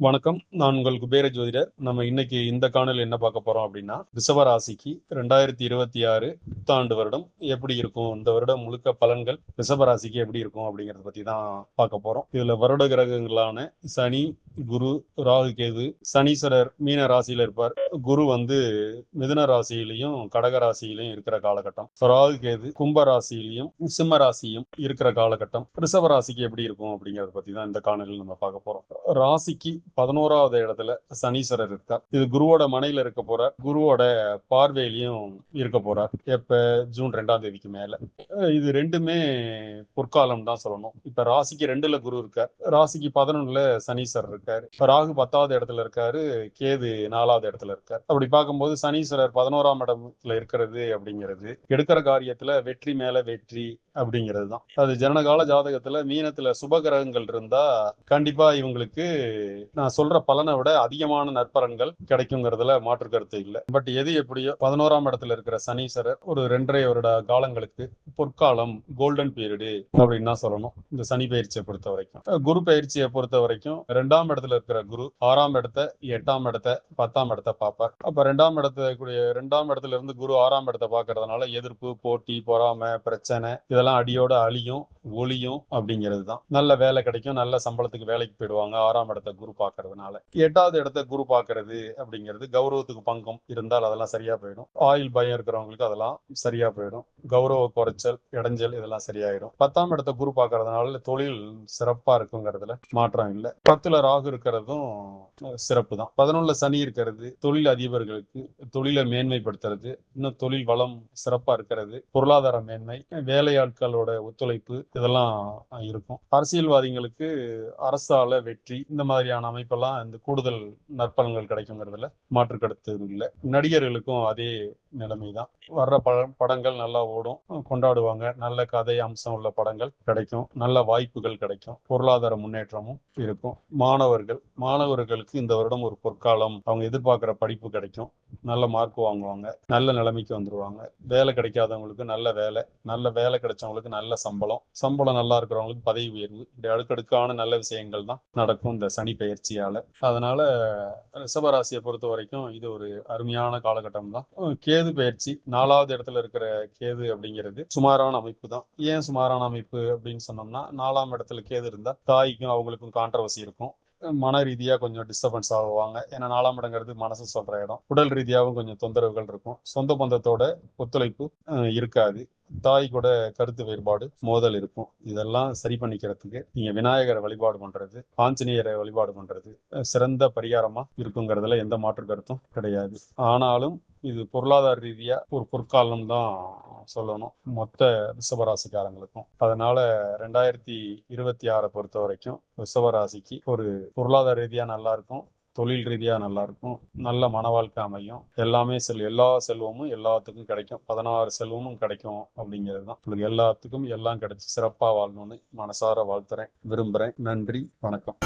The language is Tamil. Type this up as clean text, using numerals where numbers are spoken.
வணக்கம். நான் உங்கள் குபேர ஜோதிடர். நம்ம இன்னைக்கு இந்த காணொளியில என்ன பார்க்க போறோம் அப்படின்னா, ரிஷப ராசிக்கு 2026 புத்தாண்டு வருடம் எப்படி இருக்கும்? இந்த வருடம் முழுக்க பலன்கள் ரிஷப ராசிக்கு எப்படி இருக்கும் அப்படிங்கறத பத்தி தான் பார்க்க போறோம். இதுல வருட கிரகங்களான சனி, குரு, ராகு, கேது. சனீஸ்வரர் மீன ராசியில இருப்பார். குரு மிதுன ராசியிலையும் கடக ராசியிலையும் இருக்கிற காலகட்டம். ராகு, கேது கும்ப ராசியிலையும் சிம்ம ராசியும் இருக்கிற காலகட்டம். ரிஷப ராசிக்கு எப்படி இருக்கும் அப்படிங்கறத பத்தி தான் இந்த காணொளியில் நம்ம பார்க்க போறோம். ராசிக்கு 11வது இடத்துல சனீஸ்வரர் இருக்கார். இது குருவோட மனையில இருக்க போறார். குருவோட பார்வையிலையும் இருக்க போறார். எப்ப ஜூன் 2ஆம் தேதிக்கு மேல. இது ரெண்டுமே பொற்காலம் தான் சொல்லணும். இப்ப ராசிக்கு 2ல குரு இருக்கார், ராசிக்கு 11ல சனீஸ்வரர் இருக்காரு, ராகு 10வது இடத்துல இருக்காரு, கேது 4வது இடத்துல இருக்கார். அப்படி பார்க்கும்போது சனீஸ்வரர் 11ஆம் இடத்துல இருக்கிறது அப்படிங்கிறது எடுக்கிற காரியத்துல வெற்றி மேல வெற்றி அப்படிங்கிறது தான். அது ஜனனகால ஜாதகத்துல மீனத்துல சுப கிரகங்கள் இருந்தா கண்டிப்பா இவங்களுக்கு நான் சொல்ற பலனை விட அதிகமான நற்பலன்கள் கிடைக்குங்கிறதுல மாற்று கருத்து இல்லை. பட் எது எப்படியோ 11ஆம் இடத்துல இருக்கிற சனீஸ்வரர் ஒரு 2.5 வருட காலங்களுக்கு பொற்காலம், கோல்டன் பீரியடு அப்படின்னு தான் சொல்லணும். இந்த சனி பயிற்சியை பொறுத்த வரைக்கும். குரு பயிற்சியை பொறுத்த வரைக்கும் 2ஆம் இடத்துல இருக்கிற குரு 6ஆம் இடத்தை, 8ஆம் இடத்தை, 10ஆம் இடத்தை பார்ப்பார். அப்ப 2ஆம் இடத்துல இருந்து குரு 6ஆம் இடத்தை பார்க்கறதுனால எதிர்ப்பு, போட்டி, பொறாமை, பிரச்சனை இதெல்லாம் அடியோட அழியும், ஒளியும் அப்படிங்கிறது தான். நல்ல வேலை கிடைக்கும், நல்ல சம்பளத்துக்கு வேலைக்கு போயிடுவாங்க 6ஆம் இடத்தை குரு பார்க்கறதுனால. 8வது இடத்தை குரு பார்க்கறது அப்படிங்கிறது கௌரவத்துக்கு பங்கம் இருந்தால் அதெல்லாம் சரியா போயிடும். ஆயுள் பயம் இருக்கிறவங்களுக்கு அதெல்லாம் சரியா போயிடும். கௌரவ குறைச்சல், இடைஞ்சல் இதெல்லாம் சரியாயிடும். 10ஆம் இடத்தை குரு பார்க்கறதுனால தொழில் சிறப்பா இருக்குங்கிறதுல மாற்றம் இல்லை. 10ல ராகு இருக்கிறதும் சிறப்பு தான். 11ல சனி இருக்கிறது தொழில் அதிபர்களுக்கு தொழிலை மேன்மைப்படுத்துறது, இன்னும் தொழில் வளம் சிறப்பா இருக்கிறது, பொருளாதார மேன்மை, வேலையாட்களோட ஒத்துழைப்பு இதெல்லாம் இருக்கும். அரசியல்வாதிகளுக்கு அரசால வெற்றி இந்த மாதிரியான அமைப்பெல்லாம் இந்த கூடுதல் நற்பலன்கள் கிடைக்குங்கிறதுல மாற்று கருத்து இல்லை. நடிகர்களுக்கும் அதே நிலைமைதான். வர்ற படங்கள் நல்லா ஓடும், கொண்டாடுவாங்க, நல்ல கதை அம்சம் உள்ள படங்கள் கிடைக்கும், நல்ல வாய்ப்புகள் கிடைக்கும், பொருளாதார முன்னேற்றமும் இருக்கும். மாணவர்களுக்கு இந்த வருடம் ஒரு பொற்காலம். அவங்க எதிர்பார்க்கிற படிப்பு கிடைக்கும், நல்ல மார்க் வாங்குவாங்க, நல்ல நிலைமைக்கு வந்துருவாங்க. வேலை கிடைக்காதவங்களுக்கு நல்ல வேலை கிடைச்சவங்களுக்கு நல்ல சம்பளம் நல்லா இருக்கிறவங்களுக்கு பதவி உயர்வு, இப்படி அடுக்கடுக்கான நல்ல விஷயங்கள் தான் நடக்கும் இந்த சனி பயிற்சியால. அதனால ரிஷபராசியை பொறுத்த வரைக்கும் இது ஒரு அருமையான காலகட்டம் தான். கேது பயிற்சி 4வது இடத்துல இருக்கிற கேது அப்படிங்கிறது சுமாரான அமைப்பு தான். ஏன் சுமாரான அமைப்பு அப்படின்னு சொன்னோம்னா, 4ஆம் இடத்துல கேது இருந்தா தாய்க்கும் அவங்களுக்கும் கான்ட்ரவர்சி இருக்கும், மன ரீதியா கொஞ்சம் டிஸ்டர்பன்ஸ் ஆகுவாங்க. ஏன்னா 4ஆம் இடங்கிறது மனசு சொல்ற இடம். உடல் ரீதியாகவும் கொஞ்சம் தொந்தரவுகள் இருக்கும். சொந்த பந்தத்தோட ஒத்துழைப்பு இருக்காது. தாய் கூட கருத்து வேறுபாடு, மோதல் இருக்கும். இதெல்லாம் சரி பண்ணிக்கிறதுக்கு நீங்க விநாயகரை வழிபாடு பண்றது, ஆஞ்சநேயரை வழிபாடு பண்றது சிறந்த பரிகாரமா இருக்குங்கிறதுல எந்த மாற்று கருத்தும் கிடையாது. ஆனாலும் இது பொருளாதார ரீதியா ஒரு பொற்காலம் தான் சொல்லணும் மொத்த ரிஷபராசிக்காரங்களுக்கும். அதனால 2026 பொறுத்த வரைக்கும் ரிஷபராசிக்கு ஒரு பொருளாதார ரீதியா நல்லா இருக்கும், தொழில் ரீதியா நல்லா இருக்கும், நல்ல மன வாழ்க்கை அமையும், எல்லாமே எல்லா செல்வமும் எல்லாத்துக்கும் கிடைக்கும், 16 செல்வமும் கிடைக்கும் அப்படிங்கிறது தான். உங்களுக்கு எல்லாத்துக்கும் எல்லாம் கிடைச்சி சிறப்பா வாழணும்னு மனசார வாழ்த்துறேன், விரும்புறேன். நன்றி, வணக்கம்.